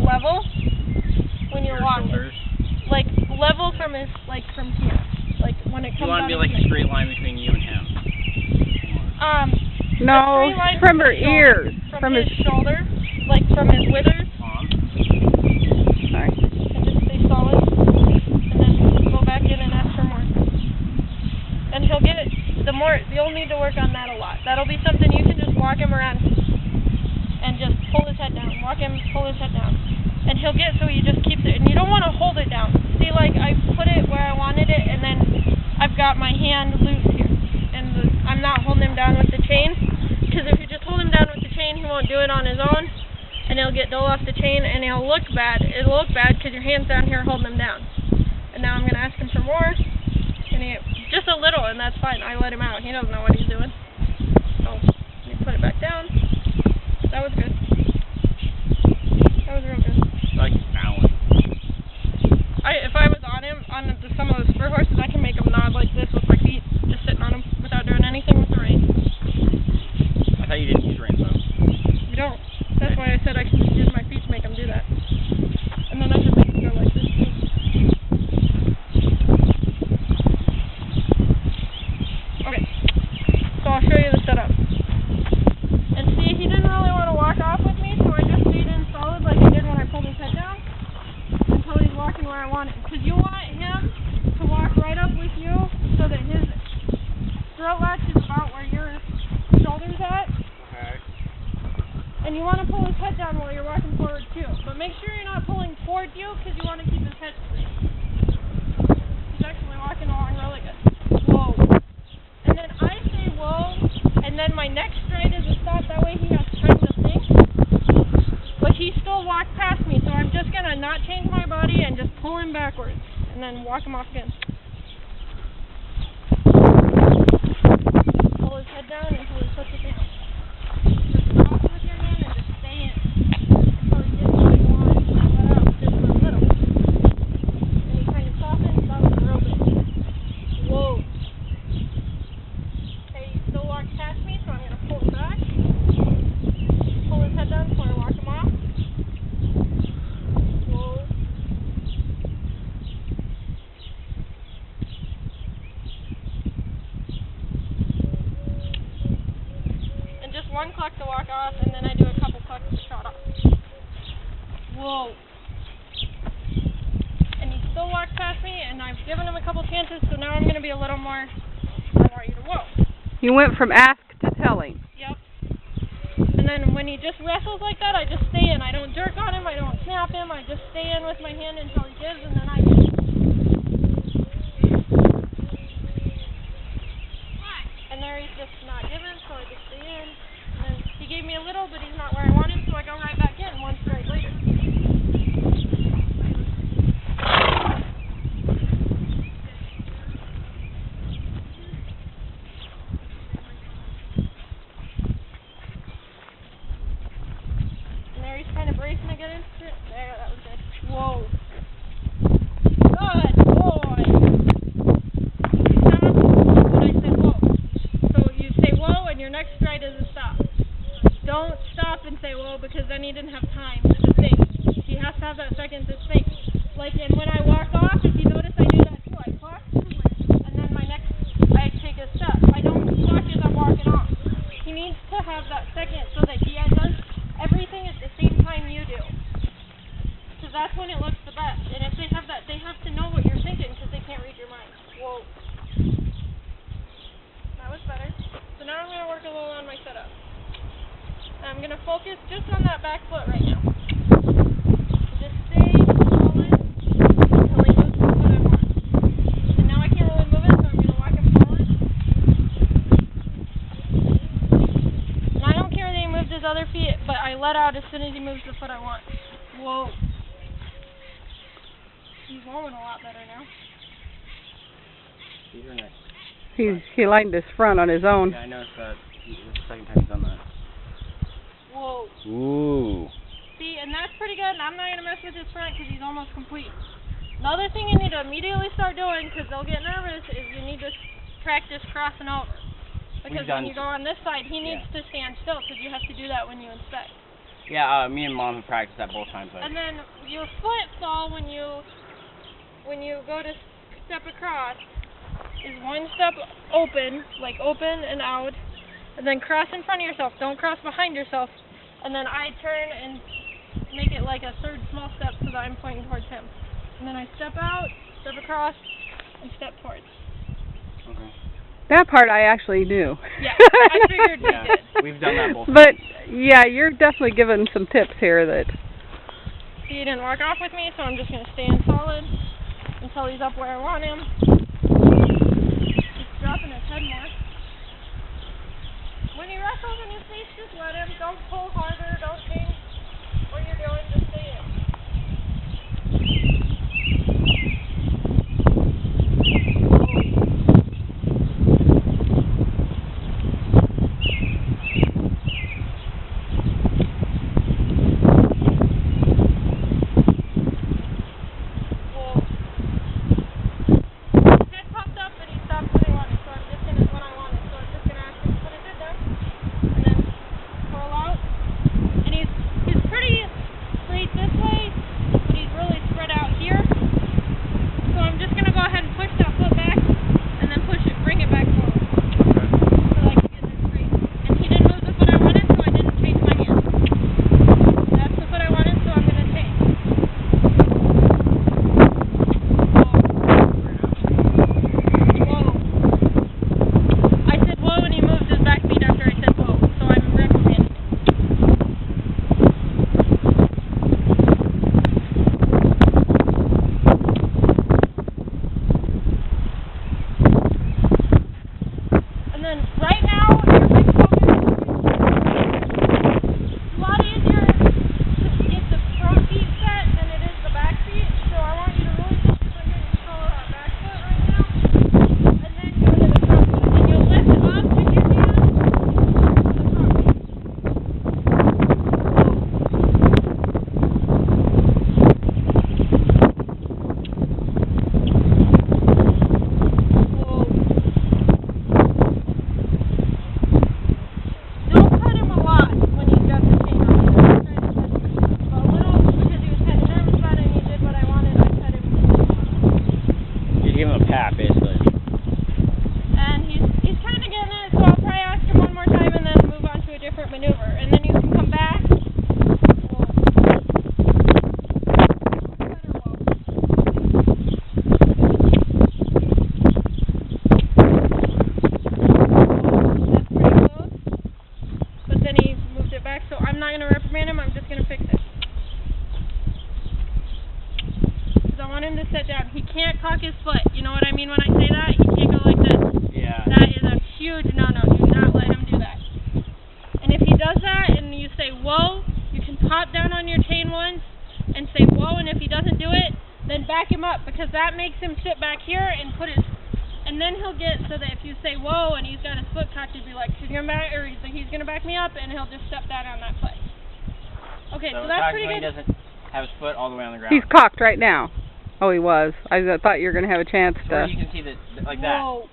level when you're walking. Shoulders. Like level from his, like from here. Like when it comes. You want to be like a straight line between you and him. No, from her ears. From his shoulder, like from his withers. Sorry. And just stay solid. And then go back in and ask for more. And he'll get it. You'll need to work on that a lot. That'll be something you can just walk him around and just pull his head down. Walk him, pull his head down. And he'll get so he just keeps it. And you don't want to hold it down. See, like I put it where I wanted it, and then I've got my hand loose here. And I'm not holding him down with the chain. Because if you just hold him down with the chain, he won't do it on his own. And he'll get dull off the chain, and he'll look bad. It'll look bad because your hand's down here holding him down. And now I'm going to ask him for more. And just a little, and that's fine. I let him out. He doesn't know what he's doing. So, you put it back down. That was good. That was real good. Like balance. If I was on him, on some of those spur horses, I can make him nod like this with my feet, just sitting on him without doing anything with the reins. I thought you didn't use reins though. You don't. That's why I said I can just use my feet to make him do that. And then I can make him go like this too. Okay. So I'll show you the setup. And see, he didn't really want to walk off with me, so I just stayed in solid like I did when I pulled his head down until he's walking where I want it. Because you want him to walk right up with you so that his throat latch is about where your shoulder's at. And you want to pull his head down while you're walking forward too. But make sure you're not pulling towards you because you want to keep his head straight. He's actually walking along really good. Whoa. And then I say whoa, and then my next stride is a stop. That way he has time to think. But he still walked past me, so I'm just going to not change my body and just pull him backwards. And then walk him off again. Pull his head down until he puts it down. One cluck to walk off, and then I do a couple clucks to trot off. Whoa. And he still walked past me, and I've given him a couple chances, so now I'm going to be a little more, I want you to whoa. You went from ask to telling. Yep. And then when he just wrestles like that, I just stay in. I don't jerk on him, I don't snap him, I just stay in with my hand until he gives, and then I give. And there he's just not giving, so I just stay in. And he gave me a little, but he's not where I wanted, so I go right back in one stride later. And there he's kind of bracing to get into it. There, that was good. Whoa. Good boy. Stop when I said whoa. So you say whoa, and your next stride is a stop. Don't stop and say whoa, because then he didn't have time to think. He has to have that second to think. Like, and when I walk off, if you notice I do that too. I clock, and then I take a step. I don't clock as I'm walking off. He needs to have that second so that he does everything at the same time you do. Because that's when it looks the best. And if they have that, they have to know what you're thinking because they can't read your mind. Whoa. That was better. So now I'm going to work a little on my setup. I'm going to focus just on that back foot right now. Just stay solid until he moves the foot I want. And now I can't really move it, so I'm going to walk him forward. And I don't care that he moved his other feet, but I let out as soon as he moves the foot I want. Whoa. He's rolling a lot better now. These are nice. He lined his front on his own. Yeah, I noticed that. This is the second time he's done that. Whoa. Ooh. See, and that's pretty good, and I'm not going to mess with his front because he's almost complete. Another thing you need to immediately start doing, because they'll get nervous, is you need to practice crossing over. Because when you go on this side, he needs to stand still, because you have to do that when you inspect. Yeah, me and Mom have practiced that both times. And then your foot fall when you go to step across is one step open, like open and out, and then cross in front of yourself. Don't cross behind yourself. And then I turn and make it like a third small step so that I'm pointing towards him. And then I step out, step across, and step towards. Okay. That part I actually knew. Yeah, I figured you Yeah, did. we've done that both But, times. yeah, you're definitely giving some tips here that... He didn't walk off with me, so I'm just going to stand solid until he's up where I want him. He's dropping his head more. When he wrestles in his face, just let him. Don't pull harder. Don't change what you're doing. Just stay in. He can't cock his foot. You know what I mean when I say that? He can't go like this. Yeah. That is a huge no-no. Do not let him do that. And if he does that and you say, whoa, you can pop down on your chain once and say, whoa, and if he doesn't do it, then back him up, because that makes him sit back here and put his, and then he'll get, so that if you say, whoa, and he's got his foot cocked, you'd be like, he's going to back me up, and he'll just step down on that foot. Okay, so that's pretty good. He doesn't have his foot all the way on the ground. He's cocked right now. Oh, he was. I thought you were going to have a chance so to... you can see that, like Whoa.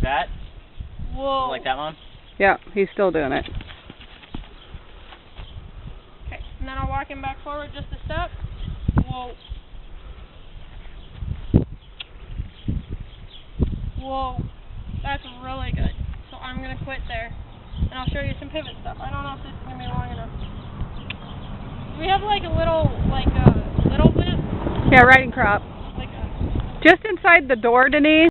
that. That? Whoa. Like that, Mom? Yeah, he's still doing it. Okay, and then I'll walk him back forward just a step. Whoa. Whoa. That's really good. So I'm going to quit there. And I'll show you some pivot stuff. I don't know if this is going to be long enough. Do we have like a little, little whip? Yeah, riding crop. Like a... Just inside the door, Denise.